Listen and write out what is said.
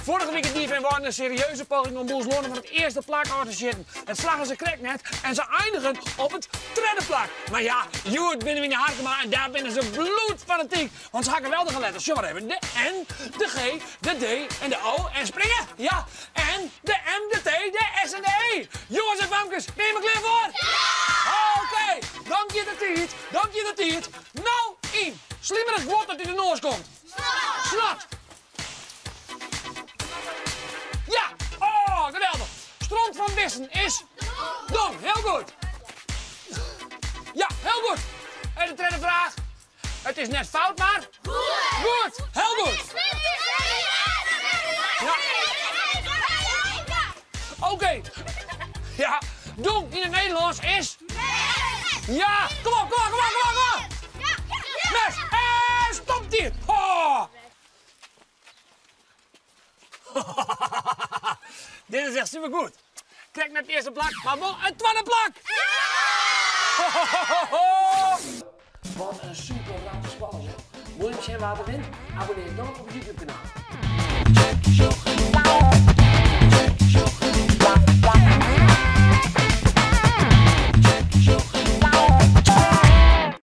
Vorige week in DFM waren een serieuze poging om Boels Londen van het eerste plak af te zitten. Het vlaggen ze krek net en ze eindigen op het tweede plak. Maar ja, Joert binnen in de Harkema en daar binnen ze bloedfanatiek. Want ze hakken wel de letters. Zo maar even. De N, de G, de D en de O en springen. Ja, en de M, de T, de S en de E. Jongens en famkes, neem me klaar voor? Ja! Oké, dank je de tijd, dank je de tijd. Nou, in. Slimmerig wordt dat u de Noors komt. Snot. Ja, oh, geweldig. Stront van Wissen is dom, heel goed. Ja, heel goed. En de tweede vraag. Het is net fout, maar goed. Heel goed. Ja. Oké. Ja, dom in het Nederlands is... Ja, kom op, kom op, kom op, kom op. Mes, en stop hier. Oh. Dit is echt supergoed. Kijk naar het eerste plak, maar wel een tweede plak. Wat een super raar spel. Wil je zien waar we wint? Abonneer dan op het YouTube kanaal.